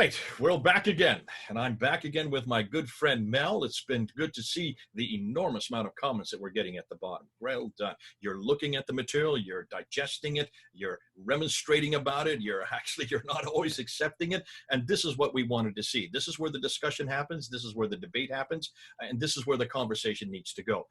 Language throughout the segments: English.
right, we're back again, and I'm back again with my good friend Mel. It's been good to see the enormous amount of comments that we're getting at the bottom. Well done. You're looking at the material, you're digesting it, you're remonstrating about it, you're not always accepting it, and this is what we wanted to see. This is where the discussion happens, this is where the debate happens, and this is where the conversation needs to go.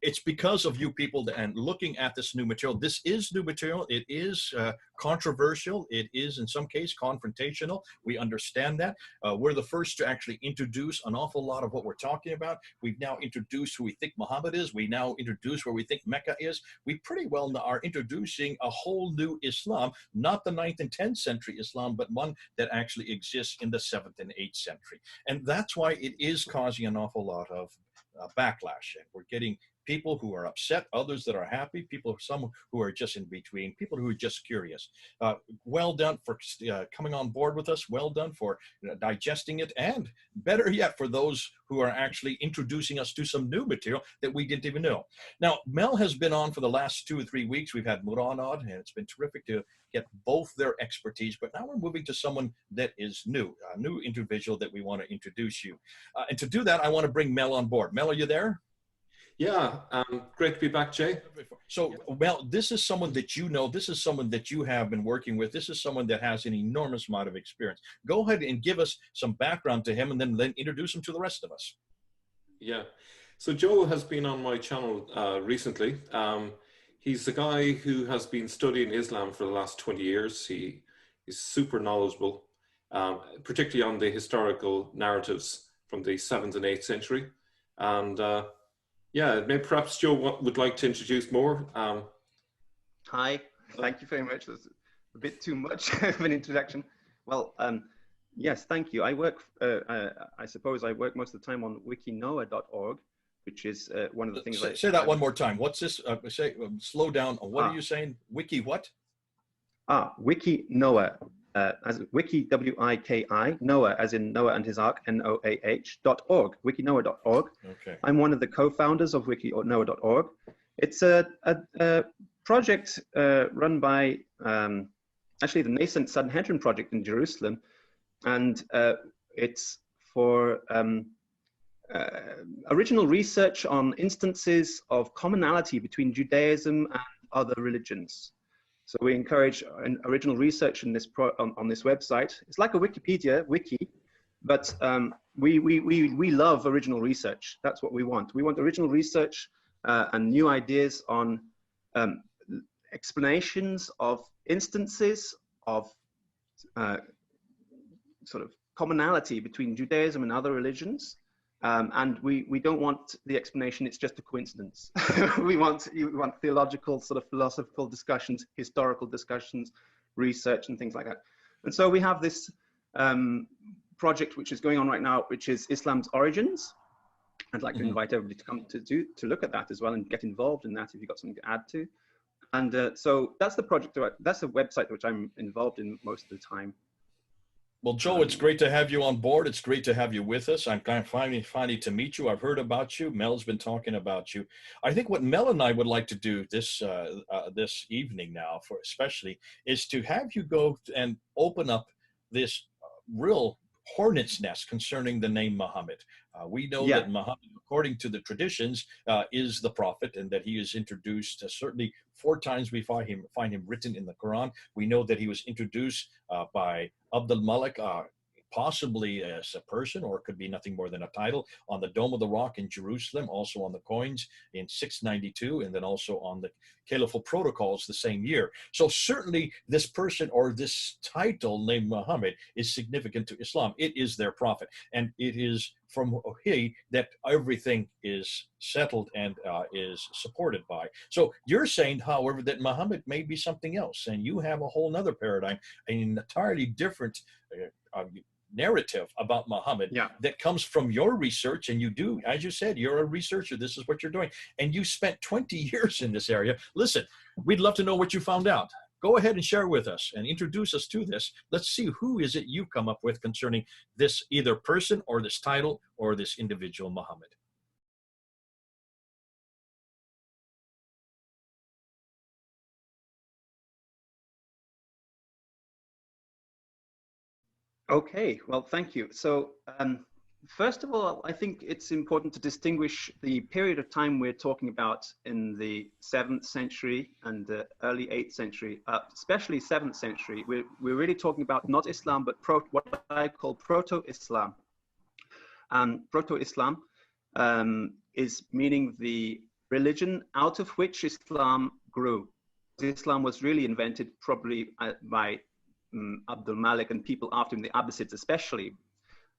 It's because of you people and looking at this new material. This is new material. It is controversial. It is, in some case, confrontational. We understand that. We're the first to actually introduce an awful lot of what we're talking about. We've now introduced who we think Muhammad is. We now introduce where we think Mecca is. We pretty well are introducing a whole new Islam, not the 9th and 10th century Islam, but one that actually exists in the 7th and 8th century. And that's why it is causing an awful lot of backlash. And we're getting people who are upset, others that are happy, some who are just in between, people who are just curious. Well done for coming on board with us. Well done for digesting it. And better yet, for those who are actually introducing us to some new material that we didn't even know. Now, Mel has been on for the last 2 or 3 weeks. We've had Murad on, and it's been terrific to get both their expertise. But now we're moving to someone that is new, a new individual that we want to introduce you. And to do that, I want to bring Mel on board. Mel, are you there? Yeah, great to be back, Jay. So, Mel, this is someone that you know, this is someone that you have been working with, this is someone that has an enormous amount of experience. Go ahead and give us some background to him and then introduce him to the rest of us. Yeah, so Joe has been on my channel recently. He's a guy who has been studying Islam for the last 20 years. He is super knowledgeable, particularly on the historical narratives from the 7th and 8th century. And yeah, maybe perhaps Joe would like to introduce more. Hi, thank you very much. That's a bit too much of an introduction. Well, yes, thank you. I work, I suppose I work most of the time on wikinoah.org, which is one of the things. Say that one more time. What's this? Slow down. What are you saying? Wiki what? Wikinoah. As Wiki, W-I-K-I, Noah, as in Noah and his ark, N-O-A-H.org, wikinoah.org. Okay. I'm one of the co-founders of wikinoah.org. It's a project run by actually the nascent Sanhedrin project in Jerusalem, and it's for original research on instances of commonality between Judaism and other religions. So we encourage original research in this on this website. It's like a Wikipedia wiki, but we love original research. That's what we want. We want original research and new ideas on explanations of instances of sort of commonality between Judaism and other religions. And we don't want the explanation, it's just a coincidence. we want theological, sort of philosophical discussions, historical discussions, research and things like that. And so we have this project which is going on right now, which is Islam's Origins. I'd like to invite everybody to come to look at that as well and get involved in that if you've got something to add to. And so that's the project, that's a website which I'm involved in most of the time. Well, Joe, it's great to have you on board. It's great to have you with us. I'm kind of finally to meet you. I've heard about you. Mel's been talking about you. I think what Mel and I would like to do this this evening now, for especially, is to have you go and open up this real hornet's nest concerning the name Muhammad. We know that Muhammad, according to the traditions, is the prophet, and that he is introduced certainly 4 times we find him written in the Quran. We know that he was introduced by Abdul Malik, possibly as a person, or it could be nothing more than a title, on the Dome of the Rock in Jerusalem, also on the coins in 692, and then also on the Caliphal Protocols the same year. So certainly this person or this title named Muhammad is significant to Islam. It is their prophet, and it is from he that everything is settled and is supported by. So you're saying, however, that Muhammad may be something else, and you have a whole nother paradigm, an entirely different narrative about Muhammad that comes from your research. And you do, as you said, you're a researcher. This is what you're doing. And you spent 20 years in this area. Listen, we'd love to know what you found out. Go ahead and share with us and introduce us to this. Let's see, who is it you come up with concerning this either person or this title or this individual Muhammad? Okay, well, thank you. So, first of all, I think it's important to distinguish the period of time we're talking about in the 7th century and the early 8th century, especially 7th century. We're really talking about not Islam, but what I call proto-Islam. Proto-Islam is meaning the religion out of which Islam grew. Islam was really invented probably by Abdul Malik and people after him, the Abbasids especially.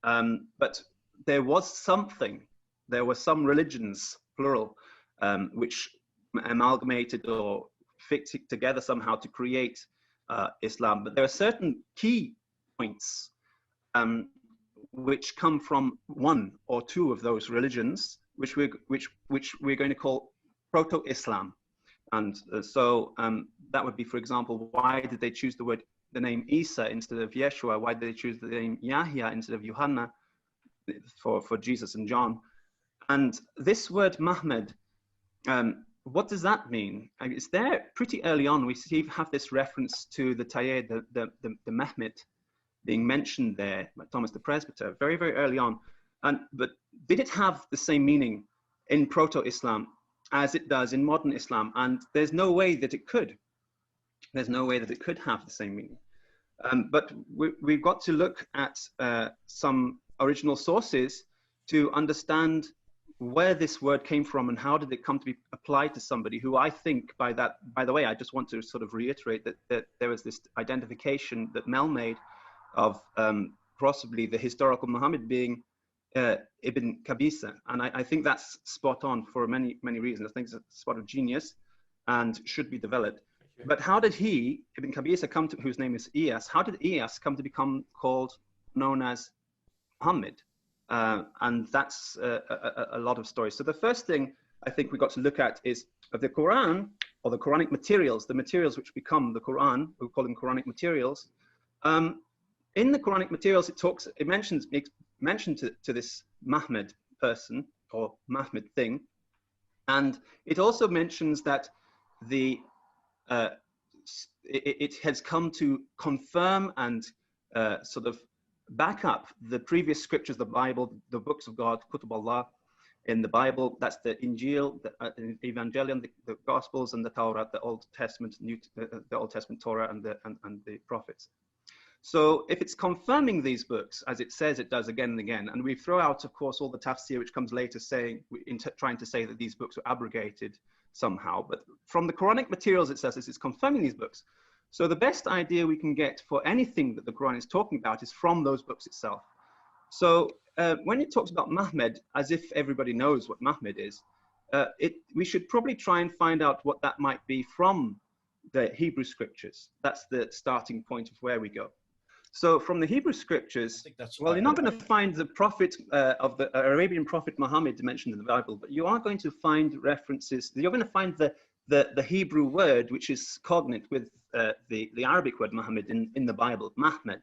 But there was some religions, plural, which amalgamated or fixed it together somehow to create Islam. But there are certain key points which come from one or two of those religions, which we're going to call proto-Islam. And so that would be, for example, why did they choose the name Isa instead of Yeshua? Why did they choose the name Yahya instead of Yohanna for Jesus and John? And this word Mahmed, what does that mean? It's there pretty early on. We have this reference to the Tayyid, the Mehmet, being mentioned there by Thomas the Presbyter, very, very early on. But did it have the same meaning in proto-Islam as it does in modern Islam? And there's no way that it could. There's no way that it could have the same meaning. But we've got to look at some original sources to understand where this word came from and how did it come to be applied to somebody who I think by the way, I just want to sort of reiterate that there was this identification that Mel made of possibly the historical Muhammad being Ibn Qabisa. And I think that's spot on for many, many reasons. I think it's a spot of genius and should be developed. But how did Ibn Qabisa whose name is Iyas, how did Iyas come to become known as Muhammad? And that's a lot of stories. So the first thing I think we got to look at is of the Quran, or the Quranic materials, the materials which become the Quran, we call them Quranic materials. In the Quranic materials, it mentions to this Mahmed person or Mahmed thing, and it also mentions that it has come to confirm and sort of back up the previous scriptures, the Bible, the books of God, Kutub Allah in the Bible. That's the Injil, the Evangelion, the Gospels, and the Torah, the Old Testament, the Old Testament Torah, and the prophets. So if it's confirming these books, as it says it does again and again, and we throw out, of course, all the tafsir which comes later trying to say that these books were abrogated somehow, but from the Quranic materials it says it's confirming these books. So the best idea we can get for anything that the Quran is talking about is from those books itself. So when it talks about Mahmed, as if everybody knows what Mahmed is, we should probably try and find out what that might be from the Hebrew scriptures. That's the starting point of where we go. So from the Hebrew scriptures, well, you're not going to find the prophet of the Arabian prophet Muhammad mentioned in the Bible, but you are going to find references. You're going to find the Hebrew word, which is cognate with the Arabic word Muhammad in the Bible, Mahmed.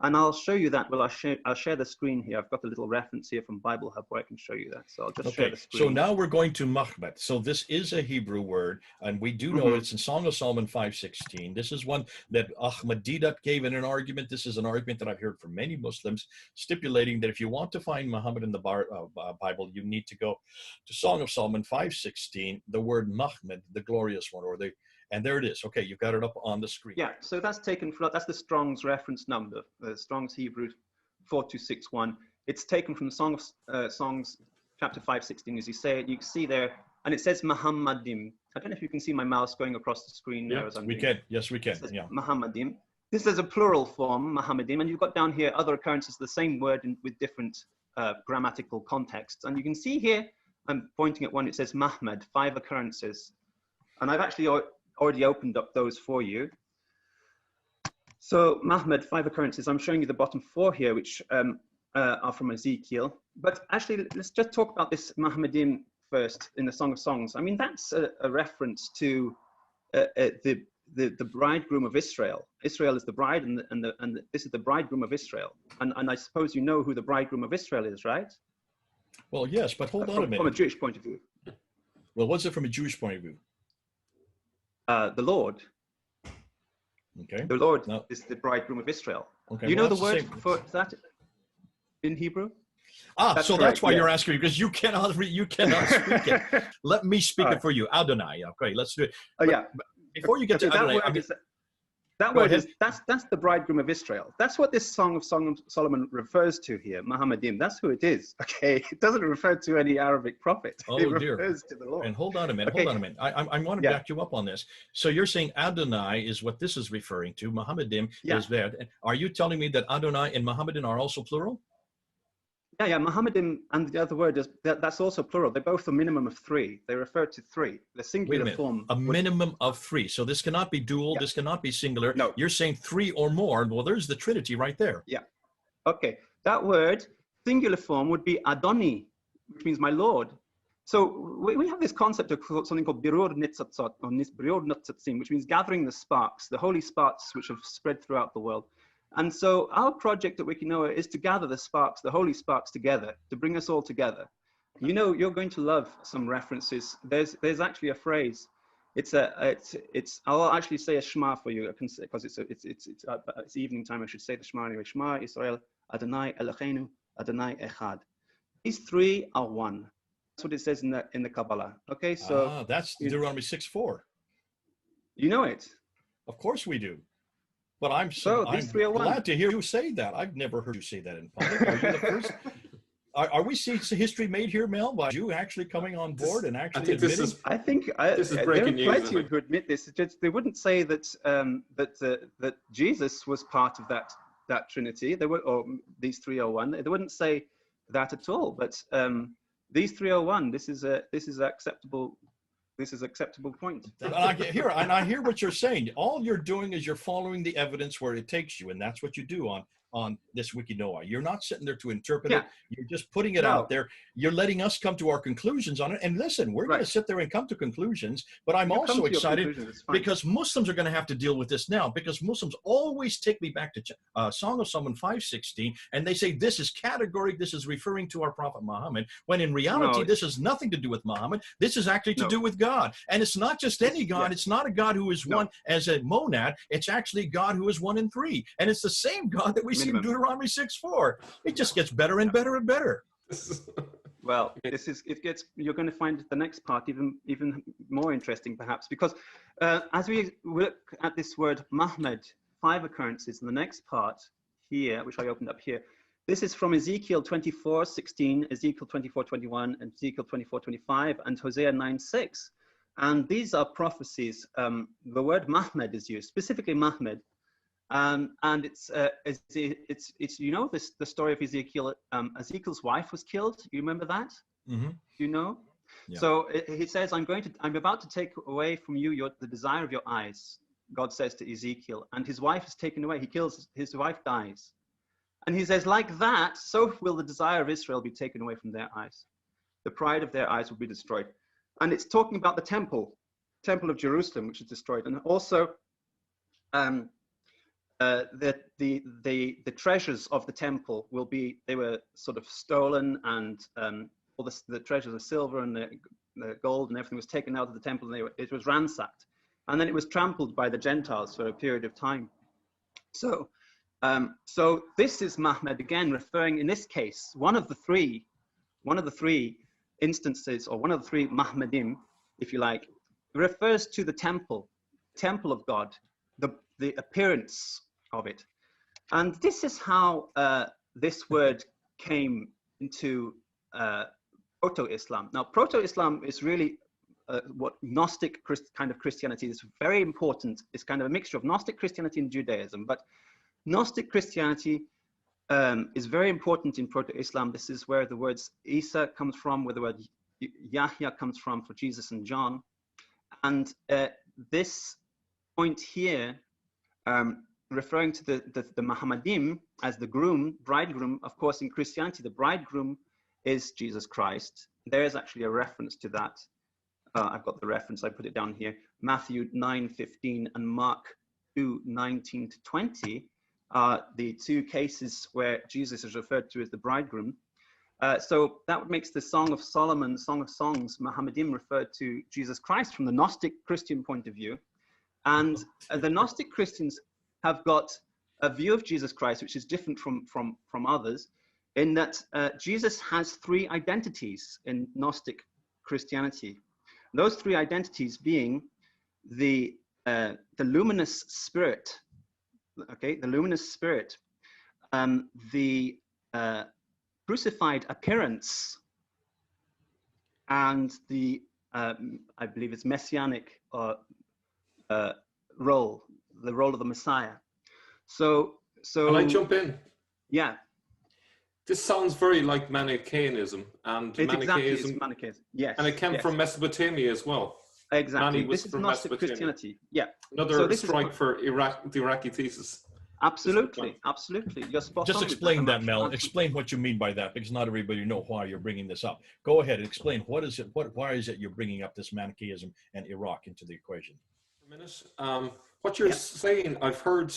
And I'll show you that. Well, I'll share the screen here. I've got a little reference here from Bible Hub where I can show you that. So I'll just share the screen. So now we're going to Mahmed. So this is a Hebrew word, and we do know it's in Song of Solomon 5:16. This is one that Ahmad Didat gave in an argument. This is an argument that I've heard from many Muslims, stipulating that if you want to find Muhammad in the Bible, you need to go to Song of Solomon 5:16, the word Mahmed, the glorious one, and there it is. Okay, you've got it up on the screen. Yeah, so that's that's the Strong's reference number, Strong's Hebrew 4261. It's taken from the Songs chapter 5:16, as you say it. You can see there, and it says Muhammadim. I don't know if you can see my mouse going across the screen. Yeah, we can. Yes, we can. Yeah. Muhammadim. This is a plural form, Muhammadim, and you've got down here other occurrences of the same word with different grammatical contexts. And you can see here, I'm pointing at one, it says Mahmed, 5 occurrences. And I've actually already opened up those for you. So Mahmed, 5 occurrences. I'm showing you the bottom 4 here, which are from Ezekiel. But actually, let's just talk about this Muhammadim first in the Song of Songs. I mean, that's a reference to the bridegroom of Israel. Israel is the bride, and this is the bridegroom of Israel. And I suppose you know who the bridegroom of Israel is, right? Well, yes, but hold on a minute. From a Jewish point of view. Well, what's it from a Jewish point of view? The Lord. Okay. The Lord No. is the bridegroom of Israel. Okay. You well, know the that's word same. for that in Hebrew? So correct, that's why yeah. you're asking me, because you cannot speak it. Let me speak All it right. for you. Adonai. Okay, let's do it. Oh, yeah. But before you get Okay, to that Adonai, word is that go word ahead. is that's the bridegroom of Israel. That's what this Song of Solomon refers to here, Muhammadim. That's who it is. Okay, it doesn't refer to any Arabic prophet. It Oh dear. refers to the Lord. And hold on a minute. Okay. Hold on a minute. I want to Yeah. back you up on this. So you're saying Adonai is what this is referring to. Muhammadim Yeah. is there. Are you telling me that Adonai and Muhammadan are also plural? Yeah, Muhammadim and the other word is that's also plural. They're both a minimum of 3. They refer to 3. The Wait a singular minute. form. A minimum of 3. So this cannot be dual. Yeah. This cannot be singular. No. You're saying 3 or more. Well, there's the Trinity right there. Yeah. Okay. That word, singular form, would be Adoni, which means my Lord. So we have this concept of something called birur nitzatzot, or birur nitzatzim, which means gathering the sparks, the holy sparks which have spread throughout the world. And so our project at Wikinoa is to gather the sparks, the holy sparks together, to bring us all together. You know, you're going to love some references. There's actually a phrase. I'll actually say a Shema for you because it's evening time. I should say the Shema anyway. Shema Israel Adonai Eloheinu Adonai Echad. These 3 are one. That's what it says in the Kabbalah. Okay, so that's Deuteronomy 6:4. you know it. Of course we do. But I'm these 3 are one. glad to hear you say that. I've never heard you say that in public. Are you the first? Are we seeing history made here, Mel, by you actually coming on board and actually admitting? This is breaking news. There are plenty who admit this. They wouldn't say that that Jesus was part of that Trinity. Or these 3 are one. They wouldn't say that at all. But these 3 are one. This is acceptable. This is acceptable point. And I hear what you're saying. All you're doing is you're following the evidence where it takes you, and that's what you do on this Wikinoa. You're not sitting there to interpret it. You're just putting it out there. You're letting us come to our conclusions on it. And listen, we're going to sit there and come to conclusions, but I'm also excited because Muslims are going to have to deal with this now, because Muslims always take me back to Song of Solomon 5:16, and they say this is categorical, this is referring to our Prophet Muhammad, when in reality, this has nothing to do with Muhammad. This is actually to do with God. And it's not just any God. It's not a God who is one as a monad. It's actually God who is 1 in 3. And it's the same God that we see in Deuteronomy 6:4. It just gets better and better and better. Well, you're going to find the next part even more interesting, perhaps, because as we look at this word MACHMAD, 5 occurrences in the next part here, which I opened up here. This is from Ezekiel 24:16, Ezekiel 24:21, and Ezekiel 24:25, and Hosea 9:6. And these are prophecies. The word MACHMAD is used, specifically MACHMAD. And it's you know the story of Ezekiel. Ezekiel's wife was killed. You remember that? Mm-hmm. You know. Yeah. So he says, I'm about to take away from you the desire of your eyes. God says to Ezekiel, and his wife is taken away. He kills his wife, dies, and he says, like that, so will the desire of Israel be taken away from their eyes. The pride of their eyes will be destroyed. And it's talking about the temple of Jerusalem, which is destroyed, and also the treasures of the temple they were sort of stolen, and all the treasures of silver and the gold and everything was taken out of the temple, and it was ransacked, and then it was trampled by the Gentiles for a period of time. So this is MACHMAD again, referring in this case one of the three instances, or one of the 3 Mahmadim, if you like, refers to the temple of God, the appearance of it. And this is how this word came into Proto-Islam. Now, Proto-Islam is really what Gnostic kind of Christianity is. Very important. It's kind of a mixture of Gnostic Christianity and Judaism. But Gnostic Christianity is very important in Proto-Islam. This is where the words Isa comes from, where the word Yahya comes from for Jesus and John. And this point here, referring to the Muhammadim as the bridegroom, of course, in Christianity, the bridegroom is Jesus Christ. There is actually a reference to that. I've got the reference, I put it down here. Matthew 9:15 and Mark 2:19 to 20 are the 2 cases where Jesus is referred to as the bridegroom. So that makes the Song of Solomon, Song of Songs, Muhammadim, referred to Jesus Christ from the Gnostic Christian point of view. And the Gnostic Christians have got a view of Jesus Christ, which is different from others, in that Jesus has three identities in Gnostic Christianity. Those three identities being the luminous spirit, okay, the luminous spirit, the crucified appearance, and the I believe it's messianic role, the role of the Messiah. So Can I jump in? Yeah. This sounds very like Manichaeism, and It exactly is Manichaeism, Manichaeism. Yes. and it came from Mesopotamia as well. Exactly. Mani was This is from Gnostic Mesopotamia. Christianity. Yeah. Another strike for the Iraqi thesis. Absolutely, absolutely. You're spot Just on. explain that, Mel. Explain what you mean by that, because not everybody know why you're bringing this up. Go ahead and explain. What is it? Why is it you're bringing up this Manichaeism and Iraq into the equation? For a minute. What you're saying, I've heard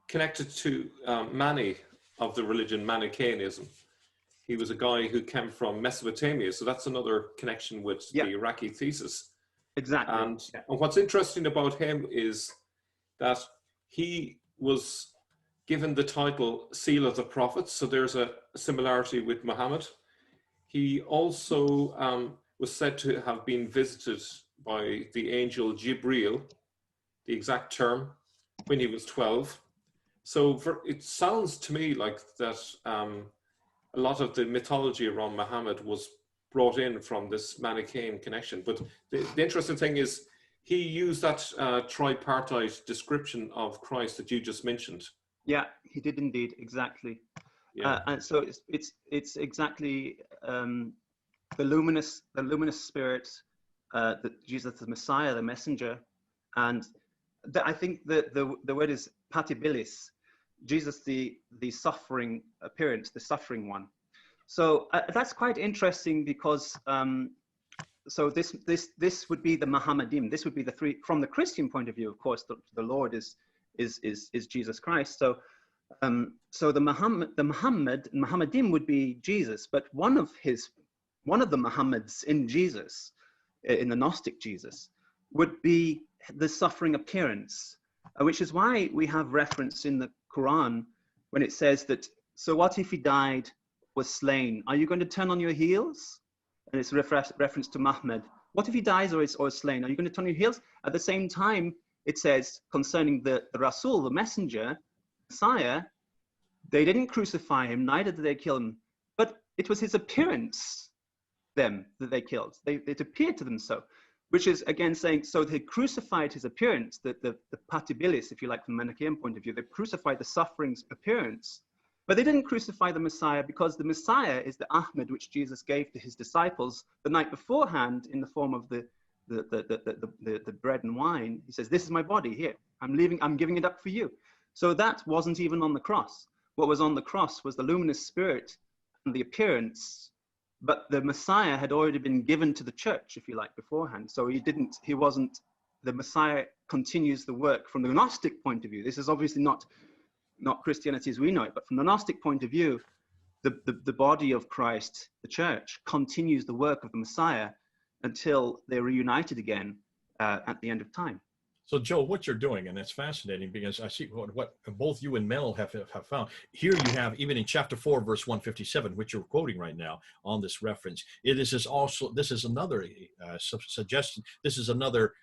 connected to Mani of the religion Manichaeism. He was a guy who came from Mesopotamia, so that's another connection with the Iraqi thesis. Exactly. And what's interesting about him is that he was given the title Seal of the Prophets, so there's a similarity with Muhammad. He also was said to have been visited by the angel Jibreel, the exact term, when he was 12. So it sounds to me like that a lot of the mythology around Muhammad was brought in from this Manichaean connection. But the interesting thing is he used that tripartite description of Christ that you just mentioned. Yeah, he did indeed, exactly. Yeah. And so it's exactly the luminous spirit, that Jesus the Messiah, the messenger, and I think the word is patibilis, Jesus the suffering appearance, the suffering one. So that's quite interesting because so this would be the Muhammadim. This would be the three from the Christian point of view. Of course, the Lord is Jesus Christ. So so the Muhammadim would be Jesus, but one of the Muhammads in Jesus, in the Gnostic Jesus, would be the suffering appearance, which is why we have reference in the Quran when it says that, so what if he died, was slain? Are you going to turn on your heels? And it's reference to Muhammad. What if he dies or is slain? Are you going to turn on your heels? At the same time, it says concerning the Rasul, the messenger, Messiah, they didn't crucify him, neither did they kill him, but it was his appearance, that they killed. It appeared to them so, which is again saying, so they crucified his appearance, the patibilis, if you like, from the Manichaean point of view. They crucified the suffering's appearance, but they didn't crucify the Messiah, because the Messiah is the Ahmed which Jesus gave to his disciples the night beforehand in the form of the bread and wine. He says, this is my body here. I'm giving it up for you. So that wasn't even on the cross. What was on the cross was the luminous spirit and the appearance, but the Messiah had already been given to the church, if you like, beforehand. So the Messiah continues the work from the Gnostic point of view. This is obviously not Christianity as we know it, but from the Gnostic point of view, the body of Christ, the church, continues the work of the Messiah until they're reunited again at the end of time. So, Joe, what you're doing, and it's fascinating because I see what both you and Mel have found. Here you have, even in chapter 4, verse 157, which you're quoting right now on this reference, this is another suggestion, this is another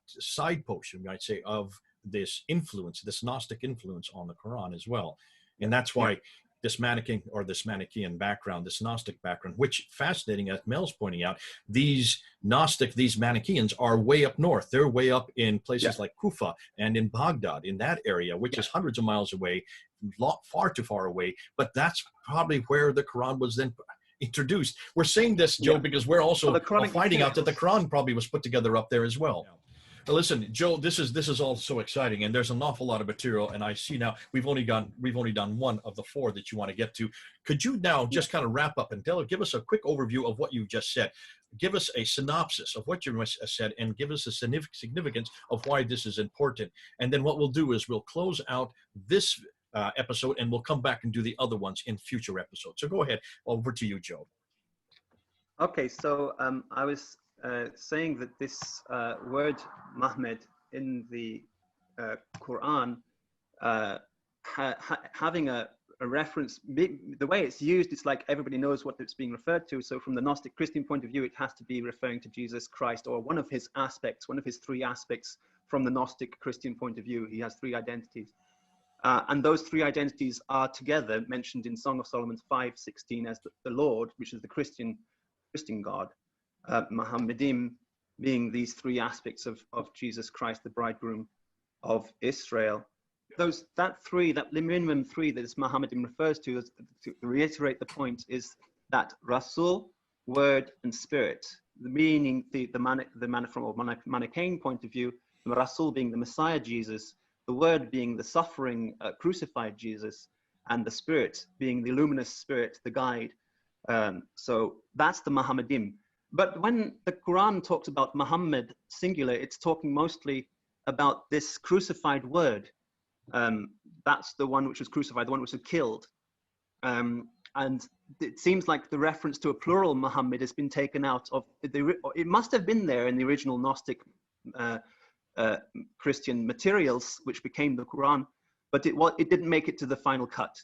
side post, you might say, of this influence, this Gnostic influence on the Quran as well. And that's why this Manichaean background, this Gnostic background, which, fascinating, as Mel's pointing out, these Manichaeans are way up north. They're way up in places like Kufa and in Baghdad, in that area, which is hundreds of miles away, far too far away. But that's probably where the Quran was then introduced. We're saying this, Joe, because we're also finding out that the Quran probably was put together up there as well. Now, listen, Joe, this is all so exciting, and there's an awful lot of material, and I see now we've only done one of the 4 that you want to get to. Could you now just kind of wrap up and give us a quick overview of what you just said? Give us a synopsis of what you said, and give us a significance of why this is important. And then what we'll do is we'll close out this episode, and we'll come back and do the other ones in future episodes. So go ahead. Over to you, Joe. Okay, so I was saying that this word Mahmed the Quran having a reference, the way it's used, it's like everybody knows what it's being referred to. So from the Gnostic Christian point of view, it has to be referring to Jesus Christ, or one of his aspects, one of his three aspects. From the Gnostic Christian point of view, he has three identities. And those three identities are together mentioned in Song of Solomon 5:16 as the Lord, which is the Christian God, Muhammadim being these three aspects of Jesus Christ, the bridegroom of Israel. That minimum three that this Muhammadim refers to reiterate the point, is that Rasul, word, and spirit. The meaning, the from a Manichaean point of view, the Rasul being the Messiah Jesus, the word being the suffering crucified Jesus, and the spirit being the luminous spirit, the guide. So that's the Muhammadim. But when the Quran talks about Muhammad singular, it's talking mostly about this crucified word. That's the one which was crucified, the one which was killed. And it seems like the reference to a plural Muhammad has been taken out of it must have been there in the original Gnostic Christian materials, which became the Quran, but it didn't make it to the final cut.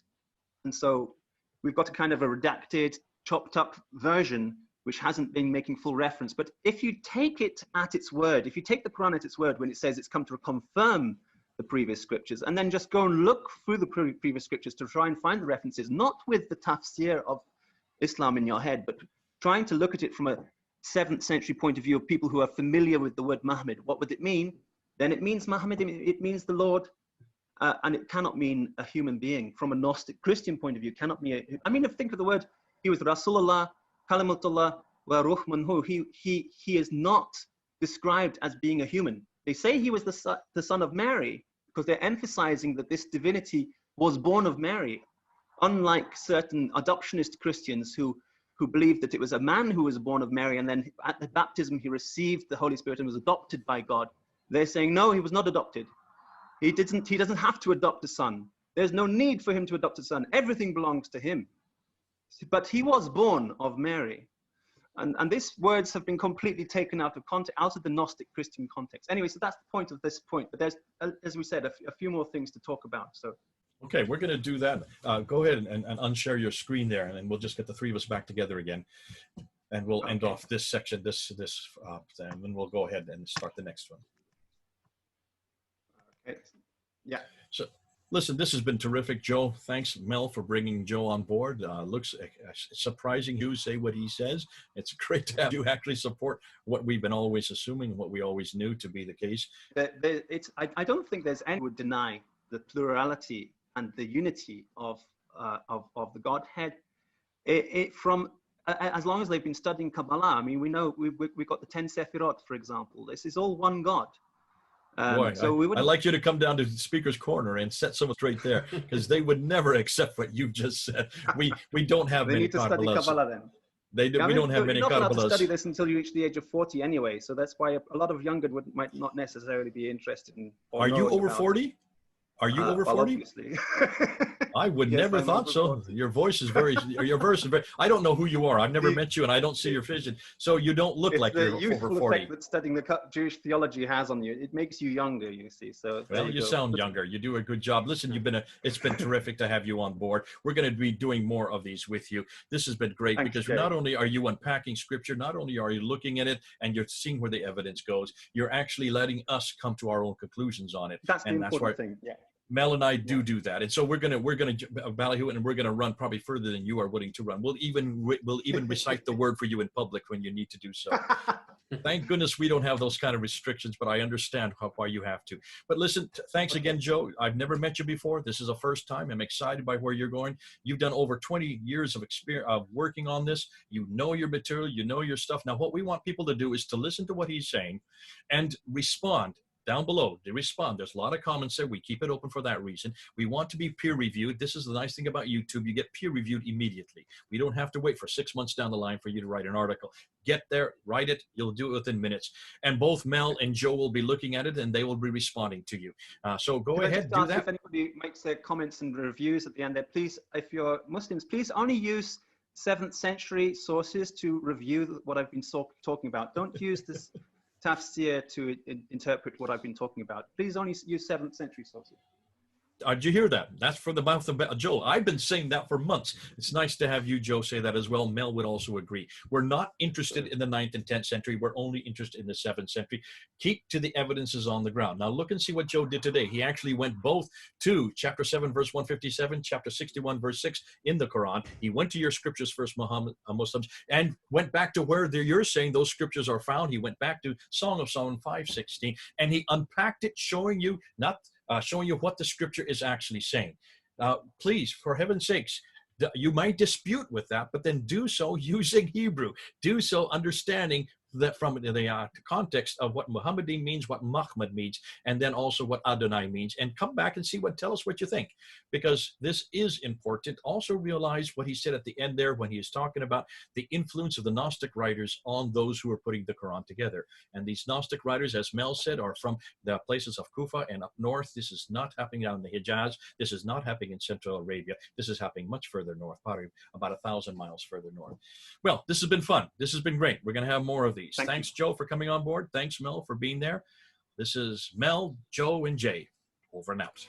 And so we've got a kind of a redacted, chopped up version, which hasn't been making full reference. But if you take it at its word, if you take the Quran at its word when it says it's come to confirm the previous scriptures, and then just go and look through the previous scriptures to try and find the references, not with the tafsir of Islam in your head, but trying to look at it from a 7th century point of view of people who are familiar with the word Muhammad. What would it mean? Then it means Muhammad, it means the Lord, and it cannot mean a human being. From a Gnostic Christian point of view, cannot mean, think of the word, he was Rasulullah, Kalimutullah, wa Ruh Minhu. He is not described as being a human. They say he was the son of Mary because they're emphasizing that this divinity was born of Mary, unlike certain adoptionist Christians who believed that it was a man who was born of Mary, and then at the baptism he received the Holy Spirit and was adopted by God. They're saying, no, he was not adopted. He doesn't have to adopt a son. There's no need for him to adopt a son. Everything belongs to him. But he was born of Mary. And these words have been completely taken out of context, out of the Gnostic Christian context. Anyway, so that's the point of this point. But there's, as we said, a few more things to talk about. So, okay, we're going to do that. Go ahead and unshare your screen there, and then we'll just get the three of us back together again, and we'll end off this section, and then we'll go ahead and start the next one. Okay. Yeah. So, listen, this has been terrific, Joe. Thanks, Mel, for bringing Joe on board. Looks surprising you say what he says. It's great to have you actually support what we've been always assuming, what we always knew to be the case. I don't think there's anyone who would deny the plurality and the unity of the Godhead. As long as they've been studying Kabbalah, we know we've got the 10 Sephirot, for example. This is all one God. Boy, I'd like you to come down to the speaker's corner and set someone straight there, because they would never accept what you just said. We don't have many need to study Kabbalah then. We don't have many Kabbalahs. You're not allowed to study this until you reach the age of 40 anyway, so that's why a lot of younger might not necessarily be interested in. Are you over 40? Are you over 40? Obviously. I would never thought so. Your voice is very, your verse is very, I don't know who you are. I've never met you and I don't see your vision. So you don't look like you're over 40. Effect that studying the Jewish theology has on you. It makes you younger, you see. So well, you sound younger. You do a good job. Listen, it's been terrific to have you on board. We're going to be doing more of these with you. This has been great. Thanks, because not only are you unpacking scripture, not only are you looking at it and you're seeing where the evidence goes, you're actually letting us come to our own conclusions on it. That's the important thing. Yeah. Mel and I do that, and so we're gonna ballyhoo it, and we're gonna run probably further than you are willing to run. We'll even recite the word for you in public when you need to do so. Thank goodness we don't have those kind of restrictions, but I understand why you have to. But listen, thanks again, Joe. I've never met you before. This is a first time. I'm excited by where you're going. You've done over 20 years of experience of working on this. You know your material. You know your stuff. Now, what we want people to do is to listen to what he's saying and respond. Down below, they respond. There's a lot of comments there. We keep it open for that reason. We want to be peer reviewed. This is the nice thing about YouTube. You get peer reviewed immediately. We don't have to wait for 6 months down the line for you to write an article. Get there, write it. You'll do it within minutes. And both Mel and Joe will be looking at it, and they will be responding to you. So go ahead, do that. If anybody makes their comments and reviews at the end there, please, if you're Muslims, please only use 7th century sources to review what I've been talking about. Don't use this tafsir to interpret what I've been talking about. Please only use 7th century sources. Did you hear that? That's from the mouth of Joe. I've been saying that for months. It's nice to have you, Joe, say that as well. Mel would also agree. We're not interested in the 9th and 10th century. We're only interested in the 7th century. Keep to the evidences on the ground. Now look and see what Joe did today. He actually went both to chapter 7, verse 157, chapter 61, verse 6 in the Quran. He went to your scriptures first, Muslims, and went back to where you're saying those scriptures are found. He went back to Song of Solomon 5:16, and he unpacked it, showing you showing you what the scripture is actually saying. Please, for heaven's sakes, you might dispute with that, but then do so using Hebrew. Do so understanding that from the context of what Muhammadin means, what MACHMAD means, and then also what Adonai means, and come back and tell us what you think, because this is important. Also realize what he said at the end there when he is talking about the influence of the Gnostic writers on those who are putting the Quran together. And these Gnostic writers, as Mel said, are from the places of Kufa and up north. This is not happening down in the Hijaz. This is not happening in Central Arabia. This is happening much further north, probably about 1,000 miles further north. Well, this has been fun. This has been great. We're going to have more of these. Thanks, Joe, for coming on board. Thanks, Mel, for being there. This is Mel, Joe, and Jay. Over and out.